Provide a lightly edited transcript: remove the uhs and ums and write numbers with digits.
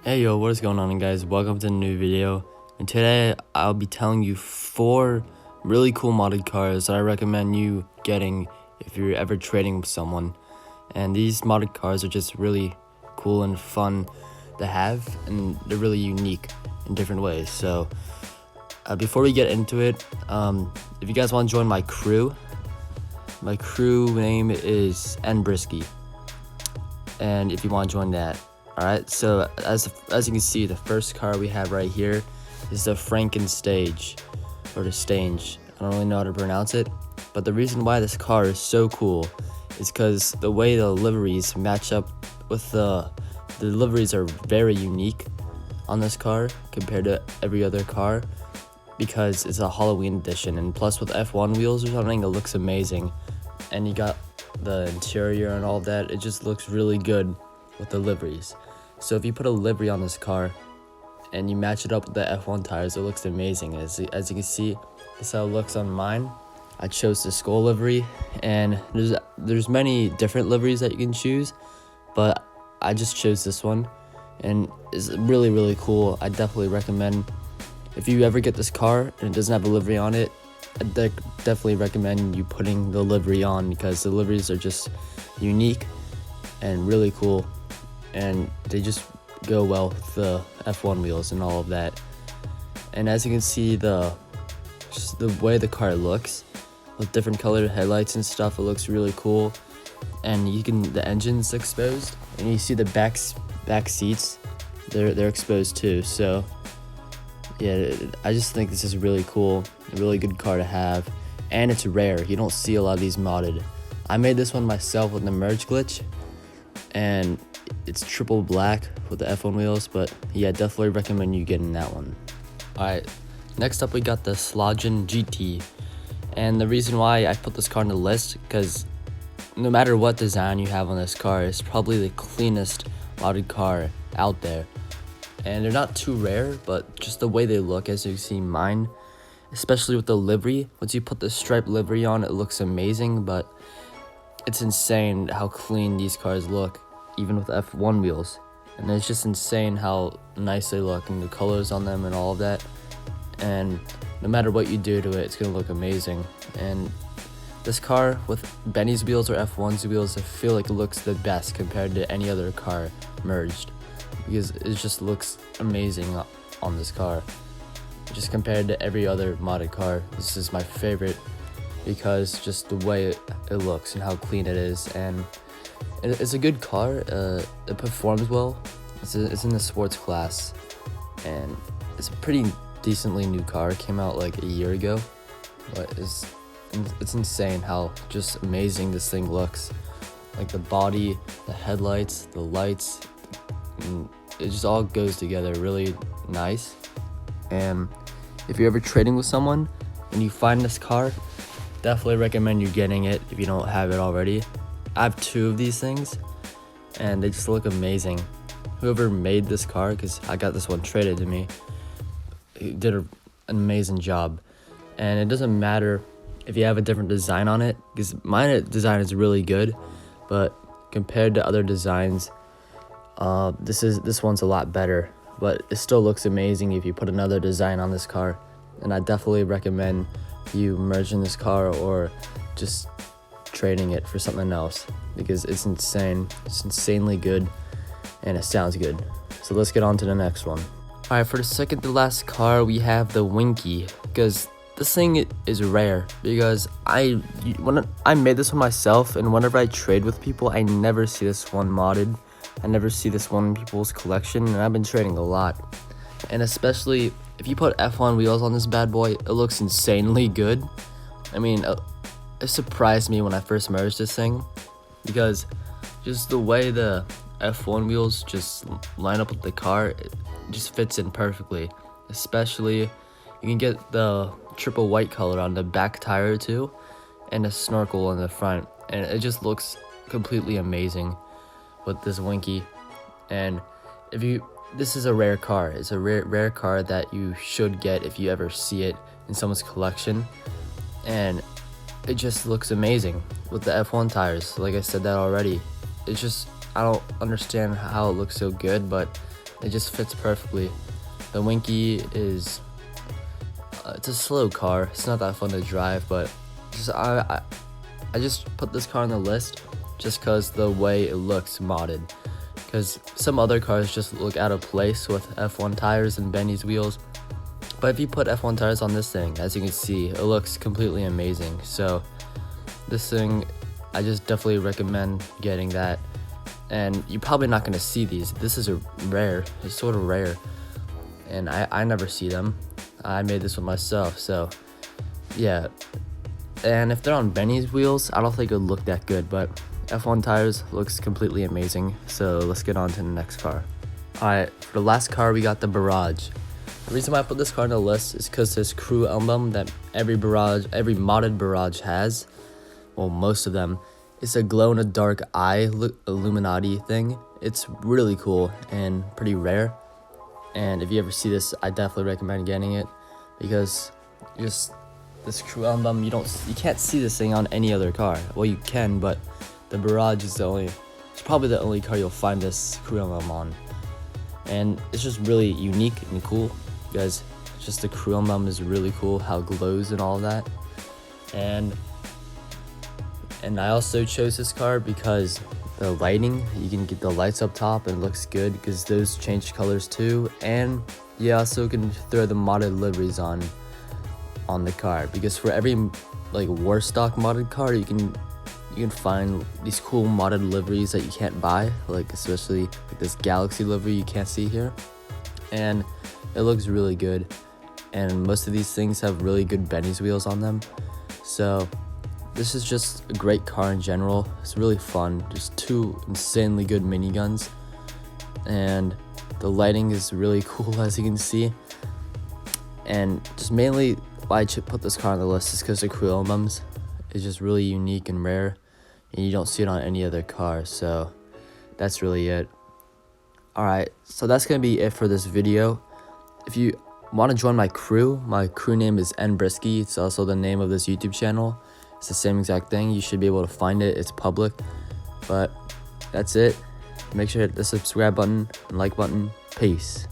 Hey yo, what is going on guys? Welcome to a new video, and today I'll be telling you 4 really cool modded cars that I recommend you getting if you're ever trading with someone. And these modded cars are just really cool and fun to have, and they're really unique in different ways. So before we get into it, if you guys want to join my crew name is Brisky, and if you want to join that. Alright, so as you can see, the first car we have right here is the FRAKEN STANGE, or the STANGE. I don't really know how to pronounce it, but the reason why this car is so cool is because the way the liveries match up with the liveries are very unique on this car compared to every other car, because it's a Halloween edition, and plus with F1 wheels or something, it looks amazing. And you got the interior and all that, it just looks really good with the liveries. So if you put a livery on this car and you match it up with the F1 tires, it looks amazing. As you can see, this is how it looks on mine. I chose the skull livery, and there's many different liveries that you can choose, but I just chose this one, and it's really cool. I definitely recommend, if you ever get this car and it doesn't have a livery on it, I definitely recommend you putting the livery on, because the liveries are just unique and really cool, and they just go well with the F1 wheels and all of that. And as you can see, just the way the car looks with different colored headlights and stuff, it looks really cool. And the engine's exposed, and you see the back seats, they're exposed too. So yeah, I just think this is really cool, a really good car to have, and it's rare. You don't see a lot of these modded. I made this one myself with the merge glitch, and it's triple black with the F1 wheels, but yeah, definitely recommend you getting that one. Alright, next up we got the SHALGENGT GT, and the reason why I put this car on the list, because no matter what design you have on this car, it's probably the cleanest modded car out there. And they're not too rare, but just the way they look, as you see mine, especially with the livery, once you put the striped livery on, it looks amazing. But it's insane how clean these cars look, even with F1 wheels. And it's just insane how nice they look, and the colors on them and all of that. And no matter what you do to it, it's gonna look amazing. And this car with Benny's wheels or F1's wheels, I feel like it looks the best compared to any other car merged, because it just looks amazing on this car. Just compared to every other modded car, this is my favorite, because just the way it looks and how clean it is. And it's a good car. It performs well. It's in the sports class, and it's a pretty decently new car. It came out like a year ago, but it's insane how just amazing this thing looks. Like the body, the headlights, the lights, and it just all goes together really nice. And if you're ever trading with someone and you find this car, definitely recommend you getting it if you don't have it already. I have 2 of these things, and they just look amazing. Whoever made this car, because I got this one traded to me, he did an amazing job. And it doesn't matter if you have a different design on it, because my design is really good, but compared to other designs, this one's a lot better. But it still looks amazing if you put another design on this car, and I definitely recommend you merging this car or just trading it for something else, because it's insane. It's insanely good, and it sounds good. So let's get on to the next one. Alright, for the second to last car, we have the WINKY, because this thing is rare, because when I made this one myself, and whenever I trade with people, I never see this one modded. I never see this one in people's collection, and I've been trading a lot. And especially if you put F1 wheels on this bad boy, it looks insanely good. I mean, it surprised me when I first merged this thing, because just the way the F1 wheels just line up with the car, it just fits in perfectly. Especially, you can get the triple white color on the back tire too, and a snorkel on the front, and it just looks completely amazing with this WINKY. And this is a rare car. It's a rare car that you should get if you ever see it in someone's collection, and it just looks amazing with the F1 tires. Like I said that already, it's just, I don't understand how it looks so good, but It just fits perfectly. The Winky is it's a slow car. It's not that fun to drive, but I just put this car on the list just because the way it looks modded. Because some other cars just look out of place with F1 tires and Benny's wheels. But if you put F1 tires on this thing, as you can see, it looks completely amazing. So this thing, I just definitely recommend getting that. And you're probably not going to see these. This is it's sort of rare. And I never see them. I made this one myself, so yeah. And if they're on Benny's wheels, I don't think it would look that good, but F1 tires looks completely amazing. So let's get on to the next car. Alright, for the last car, we got the Barrage. The reason why I put this car on the list is because this crew emblem that every modded Barrage has, well, most of them, it's a glow-in-the-dark eye Illuminati thing. It's really cool and pretty rare. And if you ever see this, I definitely recommend getting it, because just this crew emblem, you can't see this thing on any other car. Well, you can, but the Barrage is it's probably the only car you'll find this crew emblem on. And it's just really unique and cool, because just the crew emblem is really cool, how it glows and all of that. And I also chose this car because the lighting, you can get the lights up top and it looks good because those change colors too. And you also can throw the modded liveries on the car, because for every like war stock modded car, you can find these cool modded liveries that you can't buy, like especially like this Galaxy livery you can't see here. And it looks really good, and most of these things have really good Benny's wheels on them. So this is just a great car in general. It's really fun. Just two insanely good miniguns, and the lighting is really cool, as you can see. And just mainly why I put this car on the list is because the crew emblems is just really unique and rare, and you don't see it on any other car. So that's really it. Alright, so that's gonna be it for this video. If you want to join my crew name is NBrisky. It's also the name of this YouTube channel. It's the same exact thing. You should be able to find it. It's public. But that's it. Make sure to hit the subscribe button and like button. Peace.